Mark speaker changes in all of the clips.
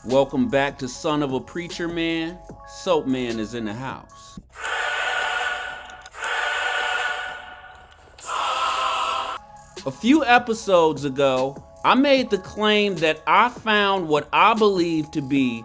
Speaker 1: Welcome back to Son of a Preacher Man. Soapman is in the house. A few episodes ago, I made the claim that I found what I believe to be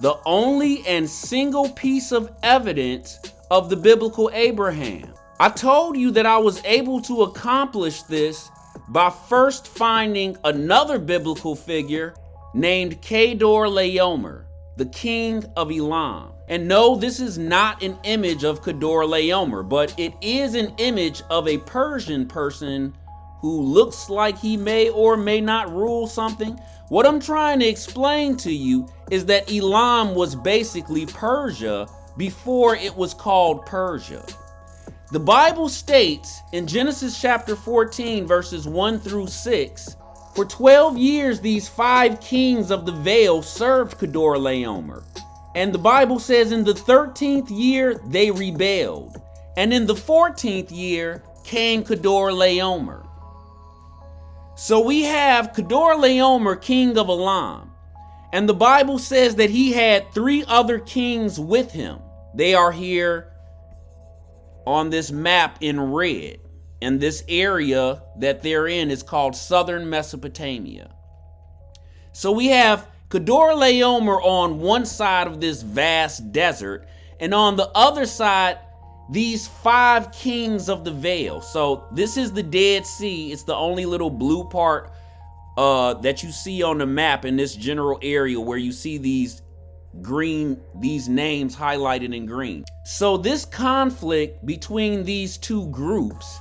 Speaker 1: the only and single piece of evidence of the biblical Abraham. I told you that I was able to accomplish this by first finding another biblical figure named Kedorlaomer, the king of Elam. And no, this is not an image of Kedorlaomer, but it is an image of a Persian person who looks like he may or may not rule something. What I'm trying to explain to you is that Elam was basically Persia before it was called Persia. The Bible states in Genesis chapter 14, verses 1 through 6, for 12 years these 5 kings of the vale served Kedorlaomer. And the Bible says in the 13th year they rebelled. And in the 14th year came Kedorlaomer. So we have Kedorlaomer, king of Elam. And the Bible says that he had 3 other kings with him. They are here on this map in red. And this area that they're in is called southern Mesopotamia. So we have Kedorlaomer on one side of this vast desert, and on the other side, these 5 kings of the vale. So this is the Dead Sea. It's the only little blue part that you see on the map in this general area where you see these names highlighted in green. So this conflict between these two groups,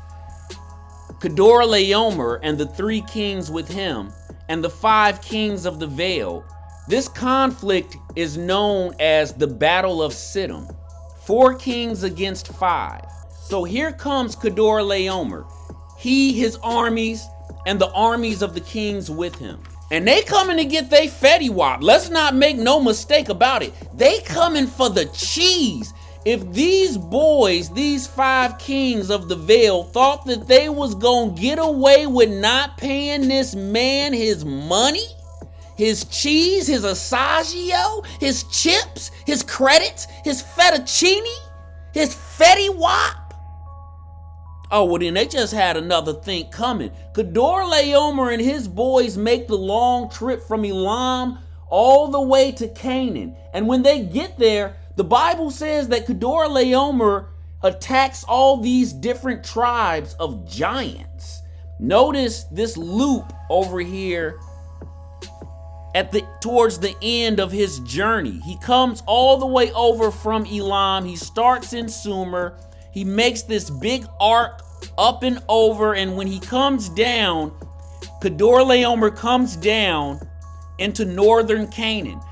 Speaker 1: Kedorlaomer and the 3 kings with him, and the 5 kings of the vale, this conflict is known as the Battle of Siddim. 4 kings against 5. So here comes Kedorlaomer, he, his armies, and the armies of the kings with him. And they coming to get they fetty wap. Let's not make no mistake about it. They coming for the cheese. If these boys, these 5 kings of the vale, thought that they was gonna get away with not paying this man his money, his cheese, his assaggio, his chips, his credits, his fettuccine, his fetty wap, oh, well then they just had another thing coming. Kedorlaomer and his boys make the long trip from Elam all the way to Canaan. And when they get there, the Bible says that Kedorlaomer attacks all these different tribes of giants. Notice this loop over here towards the end of his journey. He comes all the way over from Elam. He starts in Sumer. He makes this big arc up and over, and when he comes down, Kedorlaomer comes down into northern Canaan.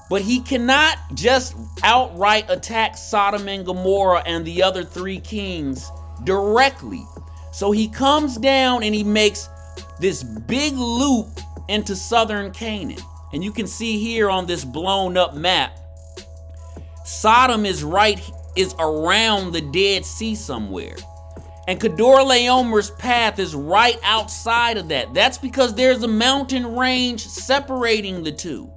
Speaker 1: But he cannot just outright attack Sodom and Gomorrah and the other 3 kings directly. So he comes down and he makes this big loop into southern Canaan. And you can see here on this blown up map, Sodom is around the Dead Sea somewhere. And Kedorlaomer's path is right outside of that. That's because there's a mountain range separating the two.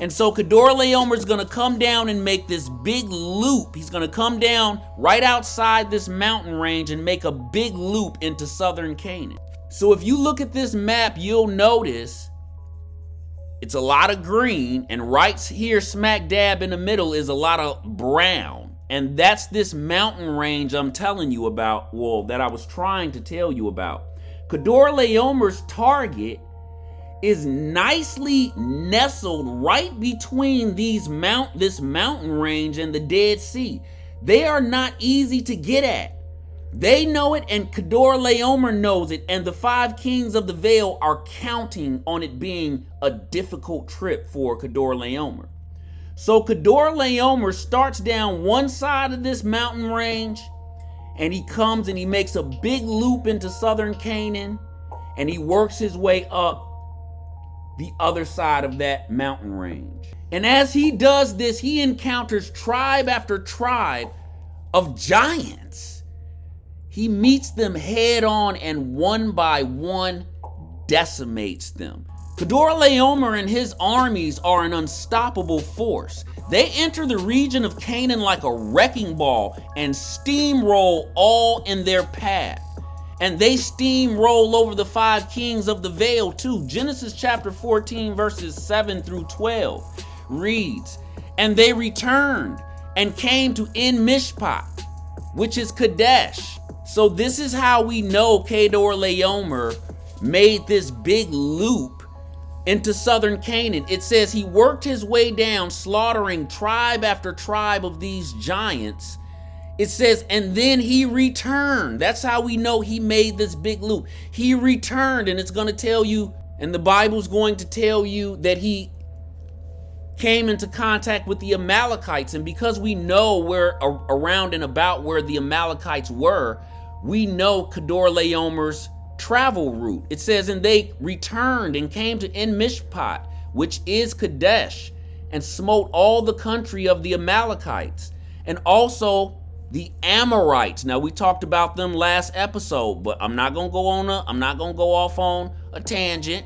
Speaker 1: And so Kedorlaomer's going to come down and make this big loop. He's going to come down right outside this mountain range and make a big loop into southern Canaan. So if you look at this map, you'll notice it's a lot of green, and right here smack dab in the middle is a lot of brown. And that's this mountain range I'm telling you about, well, that I was trying to tell you about. Kedorlaomer's target is nicely nestled right between this mountain range and the Dead Sea. They are not easy to get at. They know it, and Kedorlaomer knows it, and the 5 kings of the vale are counting on it being a difficult trip for Kedorlaomer. So Kedorlaomer starts down one side of this mountain range, and he comes and he makes a big loop into southern Canaan, and he works his way up the other side of that mountain range. And as he does this, he encounters tribe after tribe of giants. He meets them head on and one by one decimates them. Kedorlaomer and his armies are an unstoppable force. They enter the region of Canaan like a wrecking ball and steamroll all in their path. And they steamroll over the 5 kings of the vale too. Genesis chapter 14 verses 7 through 12 reads, "And they returned and came to En Mishpat, which is Kadesh." So this is how we know Kedorlaomer made this big loop into southern Canaan. It says he worked his way down, slaughtering tribe after tribe of these giants. It says, and then he returned. That's how we know he made this big loop. He returned, and it's going to tell you, and the Bible's going to tell you that he came into contact with the Amalekites. And because we know where around and about where the Amalekites were, we know Kedorlaomer's travel route. It says, and they returned and came to En Mishpat, which is Kadesh, and smote all the country of the Amalekites, and also the Amorites. Now we talked about them last episode, but I'm not gonna go off on a tangent.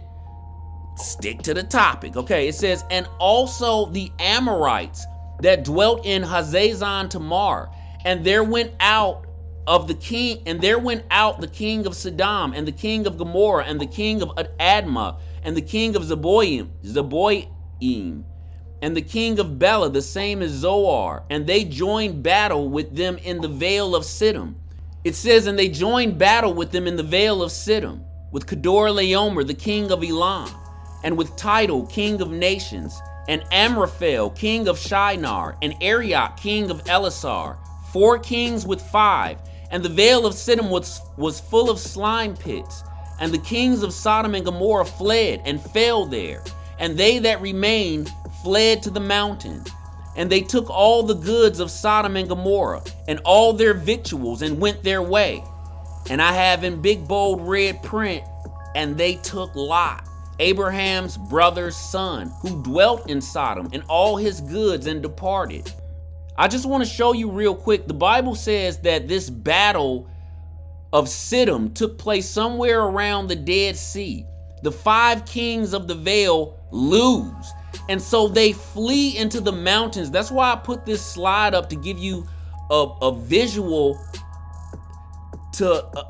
Speaker 1: Stick to the topic. Okay, it says, and also the Amorites that dwelt in Hazazon Tamar, and there went out the king of Sodom, and the king of Gomorrah, and the king of Admah, and the king of Zeboim, and the king of Bela, the same as Zoar, and they joined battle with them in the vale of Siddim. It says, and they joined battle with them in the vale of Siddim, with Kedorlaomer, the king of Elam, and with Tidal, king of nations, and Amraphel, king of Shinar, and Arioch, king of Elasar, 4 kings with 5. And the vale of Siddim was full of slime pits. And the kings of Sodom and Gomorrah fled and fell there. And they that remained fled to the mountain. And they took all the goods of Sodom and Gomorrah, and all their victuals, and went their way. And I have in big bold red print, and they took Lot, Abraham's brother's son, who dwelt in Sodom, and all his goods, and departed. I just want to show you real quick. The Bible says that this battle of Siddim took place somewhere around the Dead Sea. The 5 kings of the vale lose, and so they flee into the mountains. That's why I put this slide up to give you a visual.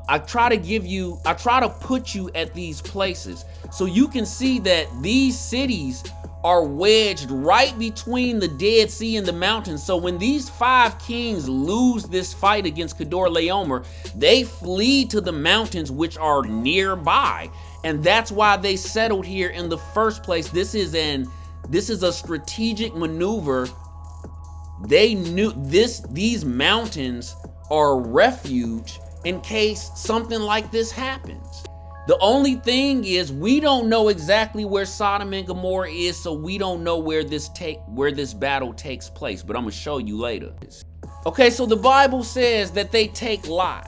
Speaker 1: I try to put you at these places so you can see that these cities are wedged right between the Dead Sea and the mountains. So when these 5 kings lose this fight against Kedorlaomer, they flee to the mountains which are nearby. And that's why they settled here in the first place. This is a strategic maneuver. They knew these mountains are a refuge in case something like this happens. The only thing is, we don't know exactly where Sodom and Gomorrah is, so we don't know where this battle takes place, but I'm gonna show you later. Okay, so the Bible says that they take Lot,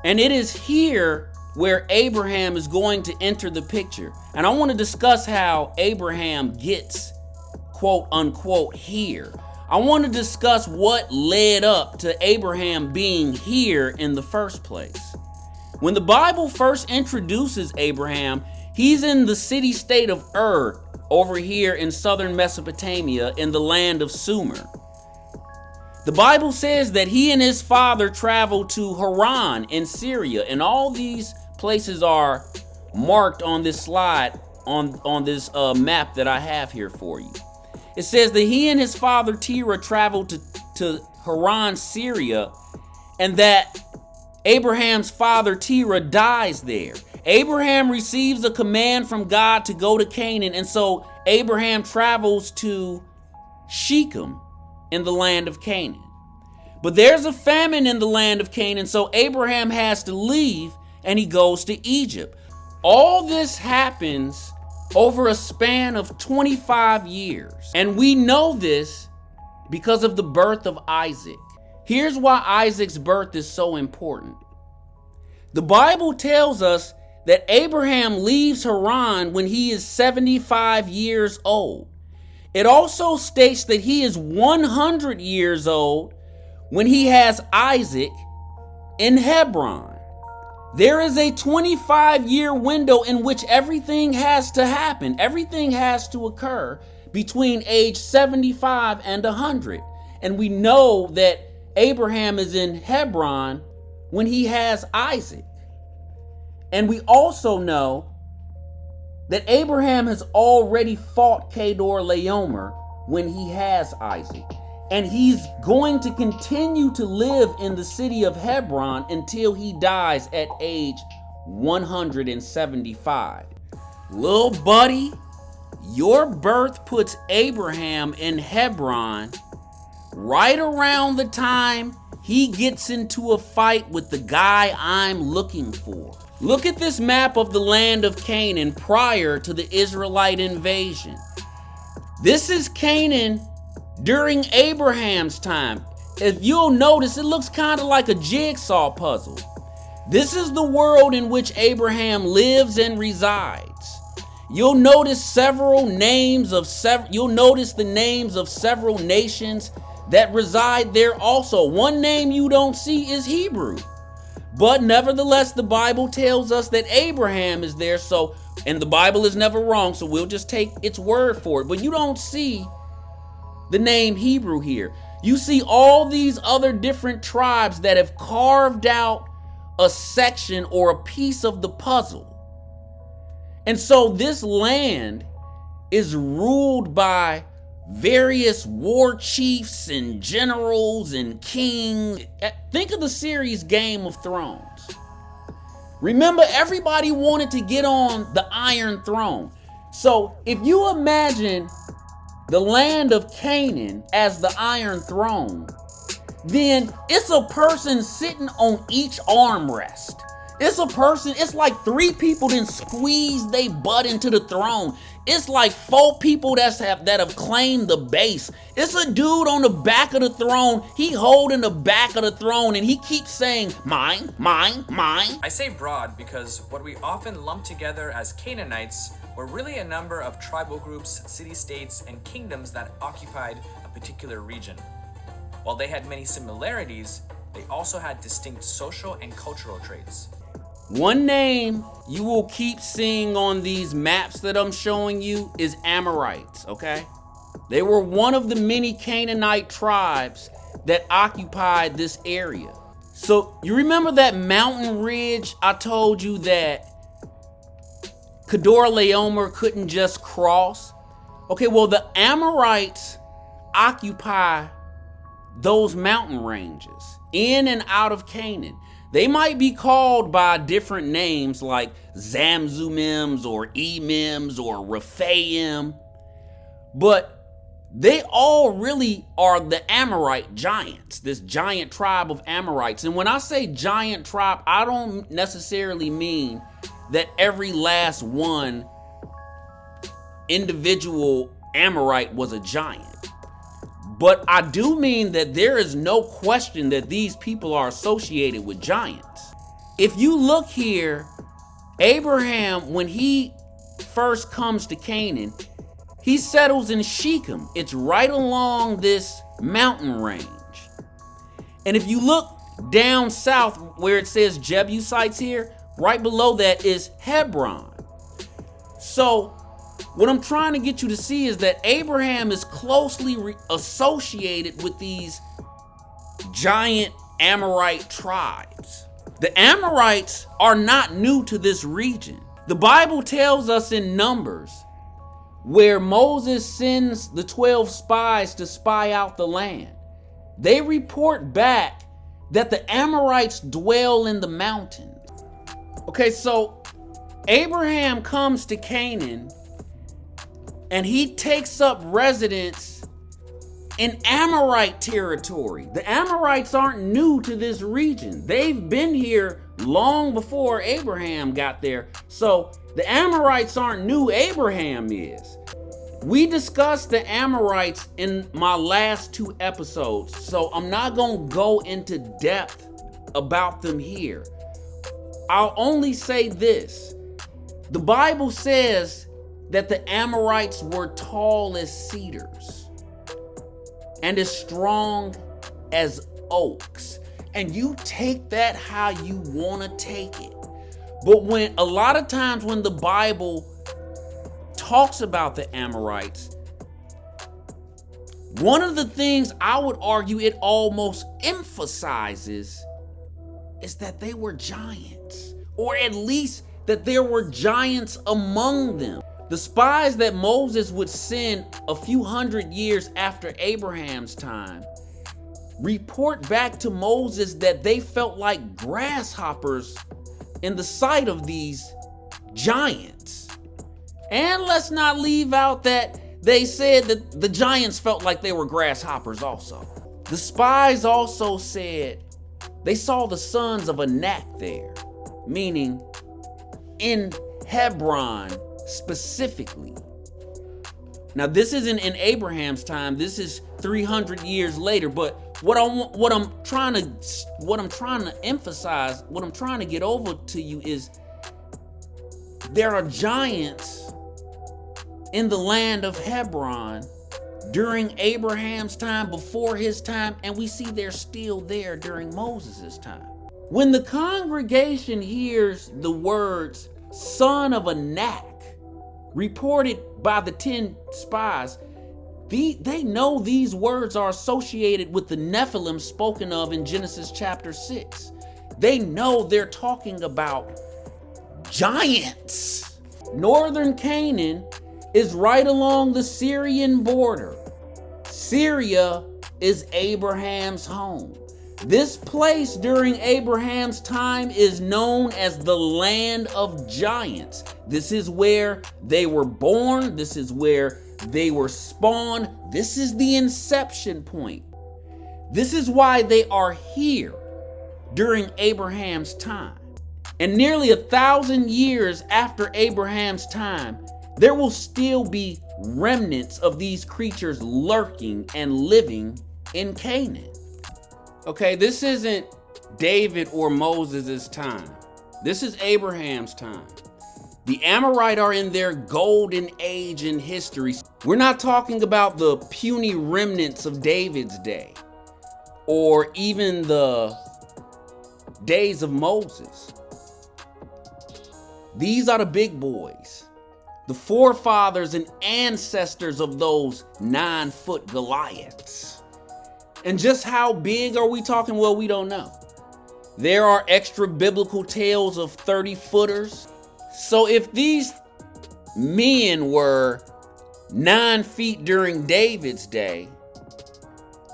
Speaker 1: and it is here where Abraham is going to enter the picture. And I want to discuss how Abraham gets, quote unquote, here. I want to discuss what led up to Abraham being here in the first place. When the Bible first introduces Abraham, he's in the city-state of Ur, over here in southern Mesopotamia, in the land of Sumer. The Bible says that he and his father traveled to Haran in Syria, and all these places are marked on this slide, on this map that I have here for you. It says that he and his father Terah traveled to Haran, Syria, and that Abraham's father Terah dies there. Abraham receives a command from God to go to Canaan, and so Abraham travels to Shechem in the land of Canaan. But there's a famine in the land of Canaan, so Abraham has to leave and he goes to Egypt. All this happens over a span of 25 years. And we know this because of the birth of Isaac. Here's why Isaac's birth is so important. The Bible tells us that Abraham leaves Haran when he is 75 years old. It also states that he is 100 years old when he has Isaac in Hebron. There is a 25-year window in which everything has to happen. Everything has to occur between age 75 and 100. And we know that Abraham is in Hebron when he has Isaac. And we also know that Abraham has already fought Kedar Laomer when he has Isaac. And he's going to continue to live in the city of Hebron until he dies at age 175. Little buddy, your birth puts Abraham in Hebron right around the time he gets into a fight with the guy I'm looking for. Look at this map of the land of Canaan prior to the Israelite invasion. This is Canaan during Abraham's time. If you'll notice, it looks kind of like a jigsaw puzzle. This is the world in which Abraham lives and resides. You'll notice the names of several nations that reside there also. One name you don't see is Hebrew. But nevertheless, the Bible tells us that Abraham is there. So, and the Bible is never wrong, so we'll just take its word for it. But you don't see the name Hebrew here. You see all these other different tribes that have carved out a section or a piece of the puzzle. And so this land is ruled by various war chiefs and generals and kings. Think of the series Game of Thrones. Remember, everybody wanted to get on the Iron Throne. So if you imagine the land of Canaan as the Iron Throne, then it's a person sitting on each armrest. It's like 3 people then squeeze they butt into the throne. It's like 4 people that have claimed the base. It's a dude on the back of the throne. He holding the back of the throne and he keeps saying, mine, mine, mine.
Speaker 2: I say broad because what we often lump together as Canaanites were really a number of tribal groups, city-states, and kingdoms that occupied a particular region. While they had many similarities, they also had distinct social and cultural traits.
Speaker 1: One name you will keep seeing on these maps that I'm showing you is Amorites, okay? They were one of the many Canaanite tribes that occupied this area. So you remember that mountain ridge I told you that Kedar Laomer couldn't just cross? Okay, well, the Amorites occupy those mountain ranges in and out of Canaan. They might be called by different names like Zamzumims or Emims or Rephaim, but they all really are the Amorite giants, this giant tribe of Amorites. And when I say giant tribe, I don't necessarily mean that every last one individual Amorite was a giant. But I do mean that there is no question that these people are associated with giants. If you look here, Abraham, when he first comes to Canaan, he settles in Shechem. It's right along this mountain range. And if you look down south where it says Jebusites here, right below that is Hebron. So what I'm trying to get you to see is that Abraham is closely associated with these giant Amorite tribes. The Amorites are not new to this region. The Bible tells us in Numbers, where Moses sends the 12 spies to spy out the land, they report back that the Amorites dwell in the mountains. Okay, so Abraham comes to Canaan and he takes up residence in Amorite territory. The Amorites aren't new to this region. They've been here long before Abraham got there. So the Amorites aren't new, Abraham is. We discussed the Amorites in my last 2 episodes, so I'm not going to go into depth about them here. I'll only say this. The Bible says that the Amorites were tall as cedars and as strong as oaks. And you take that how you want to take it. But when a lot of times when the Bible talks about the Amorites, one of the things I would argue it almost emphasizes is that they were giants, or at least that there were giants among them. The spies that Moses would send a few hundred years after Abraham's time report back to Moses that they felt like grasshoppers in the sight of these giants. And let's not leave out that they said that the giants felt like they were grasshoppers also. The spies also said they saw the sons of Anak there, meaning in Hebron specifically. Now this isn't in Abraham's time, this is 300 years later, but what I'm trying to emphasize, what I'm trying to get over to you is there are giants in the land of Hebron during Abraham's time, before his time, and we see they're still there during Moses' time. When the congregation hears the words son of Anak reported by the 10 spies, they know these words are associated with the Nephilim spoken of in Genesis chapter 6. They know they're talking about giants. Northern Canaan is right along the Syrian border. Syria is Abraham's home. This place during Abraham's time is known as the land of giants. This is where they were born. This is where they were spawned. This is the inception point. This is why they are here during Abraham's time. And nearly 1,000 years after Abraham's time, there will still be remnants of these creatures lurking and living in Canaan. Okay, this isn't David or Moses' time. This is Abraham's time. The Amorites are in their golden age in history. We're not talking about the puny remnants of David's day or even the days of Moses. These are the big boys, the forefathers and ancestors of those 9-foot Goliaths. And just how big are we talking? Well, we don't know. There are extra biblical tales of 30-footers. So if these men were 9 feet during David's day,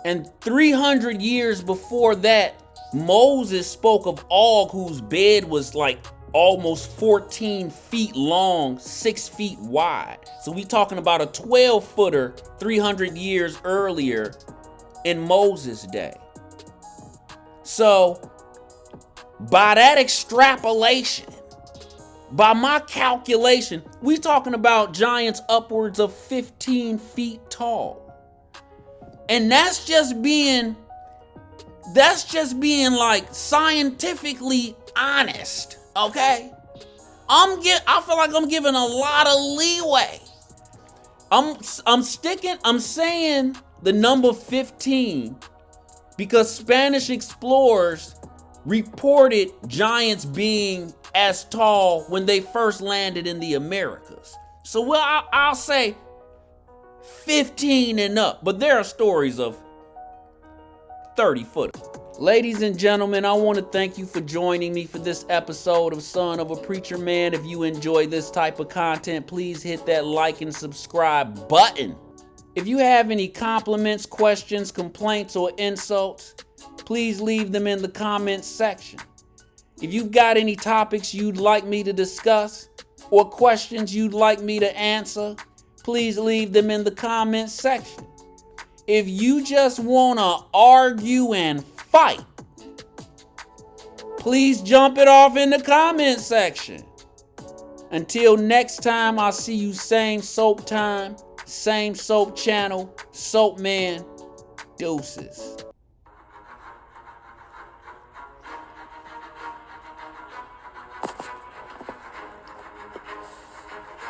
Speaker 1: and 300 years before that, Moses spoke of Og, whose bed was like almost 14 feet long, 6 feet wide. So we talking about a 12-footer 300 years earlier in Moses' day. So by that extrapolation, by my calculation, we talking about giants upwards of 15 feet tall. And that's just being like scientifically honest, okay? I feel like I'm giving a lot of leeway. I'm saying the number 15 because Spanish explorers reported giants being as tall when they first landed in the Americas. So I'll say 15 and up, but there are stories of 30-foot. Ladies and gentlemen, I want to thank you for joining me for this episode of Son of a Preacher Man. If you enjoy this type of content, please hit that like and subscribe button. If you have any compliments, questions, complaints, or insults, please leave them in the comments section. If you've got any topics you'd like me to discuss or questions you'd like me to answer, please leave them in the comments section. If you just want to argue and fight, please jump it off in the comment section. Until next time, I'll see you same soap time, same soap channel, Soapman. Deuces.